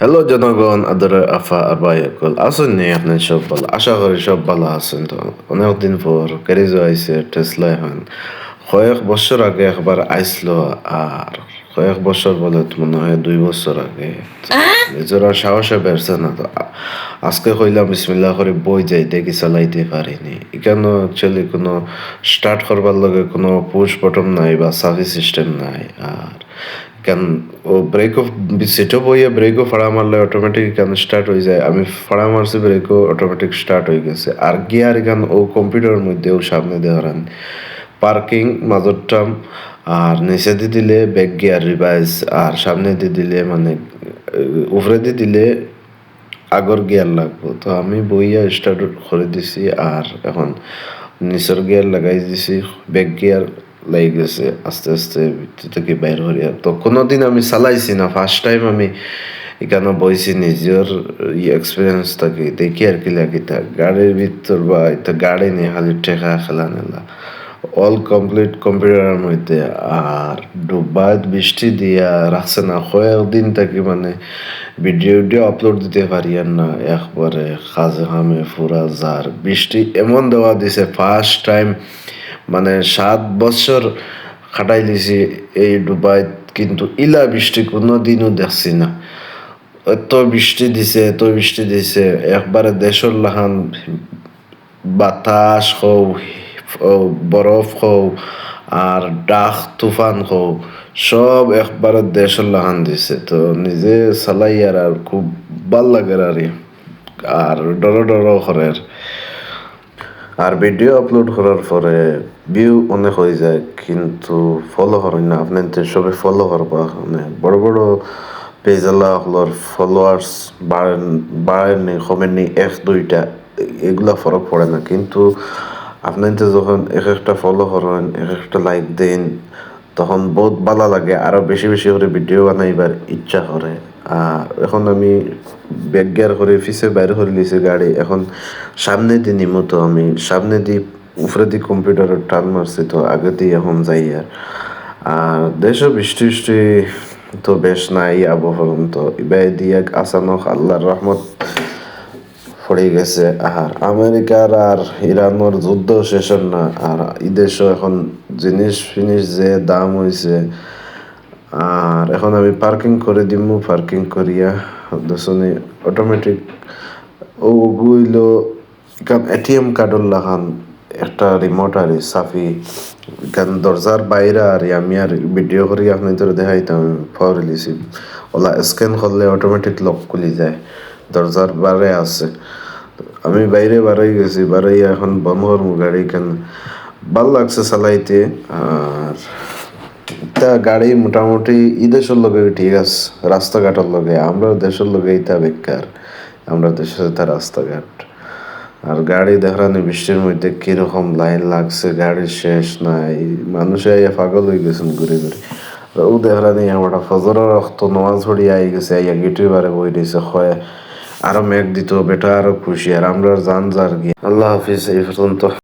Hello জনগণ, আদরের আফা আর ভাই সকল আছেন নি? আপনি সব ভালো, আশা করি সব ভালো আছেন। তো অনেকদিন পর ক্যারিজো আইসে টেসলা এখন কয়েক বছর আগে একবার আইসলো, আর কয়েক বছর বলে তো মনে হয় 2 বছর আগে নিজেরা সাহসে বেরছে না। তো আজকে কইলাম বিসমিল্লাহ করে বই যাই দেখি চালাইতে পারিনি। এখানে অ্যাকচুয়ালি কোনো স্টার্ট করবার লগে কোনো পুশ বটন নাই বা সার্ভিস সিস্টেম নাই। আর কেন ও ব্রেকও সিটও বইয়ে ব্রেকও ফাড়া মারলে অটোমেটিক কেন স্টার্ট হয়ে যায়। আমি ফাড়া মারছি, ব্রেকও অটোমেটিক স্টার্ট হয়ে গেছে। আর গিয়ার কেন ও কম্পিউটারের মধ্যে ও সামনে দিয়ে হারান পার্কিং মাজরটাম, আর নিচে দিয়ে দিলে ব্যাক গিয়ার রিভাইজ, আর সামনে দিয়ে দিলে মানে উপরে দিয়ে দিলে আগর গিয়ার লাগবো। তো আমি বইয়া স্টার্ট করে দিছি, আর এখন নিচের গিয়ার লাগাই দিছি, ব্যাক গিয়ার লেগে গেছে আস্তে আস্তে ভিতর থেকে বাইর হইয়া। তো কোনোদিন আমি চালাইছি না, ফার্স্ট টাইম আমি এখানে বইছি, নিজের এক্সপিরিয়েন্স থাকে দেখি আর কি লাগি থাক গাড়ির ভিতর বা এটা গাড়ি নিয়ে খালি ঠেকা খেলা নেলা অল কমপ্লিট কম্পিউটারের মধ্যে। আর ডুবাত বৃষ্টি দিয়া রাখছে না, কয়েকদিন থাকি মানে ভিডিও আপলোড দিতে পারি আর না, একবারে কাজে কামে ফুরা যার বৃষ্টি এমন দেওয়া দিছে ফার্স্ট টাইম। মানে 7 বছর খাটাই লিছি এই ডুবাই, কিন্তু ইলা বৃষ্টি কোনো দিনও দেখছি না। এত বৃষ্টি দিছে, এত বৃষ্টি দিছে, একবারে দেশের লাহান বাতাস হও, বরফ হও, আর ডাক তুফান হও, সব একবারে দেশের লাহান দিছে। তো নিজে চালাই আর খুব ভাল লাগে আর ডর ডর করে। আর ভিডিও আপলোড করার পরে ভিউ অনেক হয়ে যায়, কিন্তু ফলো করেন না। আপনি তো সবাই ফলো করবা, মানে বড় বড় পেজওয়ালা হলোর ফলোয়ার্স বাড়েননি কমেননি 1-2টা, এগুলা ফরক পড়ে না। কিন্তু আপনি তো যখন এক একটা ফলো করেন, এক একটা লাইক দেন, তখন বহুত ভালো লাগে, আরো বেশি বেশি করে ভিডিও বানাইবার ইচ্ছা করে। আর এখন আমি ব্যাক গিয়ার করে পিছে বাইরে করে লিছি গাড়ি, এখন সামনে দিয়ে নিমো। তো আমি সামনে দিয়ে উপরে দিয়ে কম্পিউটারের টান মারছি, তো আগে দিয়ে এখন যাই। আর দেশও বৃষ্টি বৃষ্টি তো বেশ নাই আবহাওয়া, তো এবার দিয়ে আসানক আল্লাহর রহমত পড়ে গেছে। আর আমেরিকার আর ইরানের যুদ্ধ শেষ না, আর এই দেশও এখন জিনিস ফিনিস যে দাম হয়েছে। আর এখন আমি পার্কিং করে দিমু, পার্কিং করিয়া দশনে অটোমেটিক ও গুইল এটিএম কার্ডর লাগান একটা রিমোট আর সাফি গান দরজার বাইরে। আর আমি আর ভিডিও করি আপনি তোর দেখাইতাম পাওয়ার রিলিছি ওলা স্ক্যান করলে অটোমেটিক লক খুলি যায়, দরজার বাইরে আছে। আমি বাইরে বাড়াই গেছি, বাড়াই এখন বন্ধ করবো গাড়ি। কেন ভাল লাগছে চালাইতে। আর তা গাড়ি মোটামুটি দেশের লগে ঠিক আছে, রাস্তাঘাটের লগে আমরা দেশের লগে ইতা বেকার, আমরা দেশের তার রাস্তাঘাট। আর গাড়ি দেখানি বৃষ্টির মধ্যে কিরকম লাইন লাগছে, গাড়ির শেষ নাই, মানুষে পাগল হয়ে গেছেন ঘুরে ঘুরে। ও দেখানি আমার ফজরের রক্ত নামাজ পড়ি আই গেছে, আইয়া গেটের বারে বই দিয়েছে, হয় আরো মেঘ দিত বেটা আরো খুশি। আর আমরা জান যার গিয়ে আল্লাহ হাফিজ এই পর্যন্ত।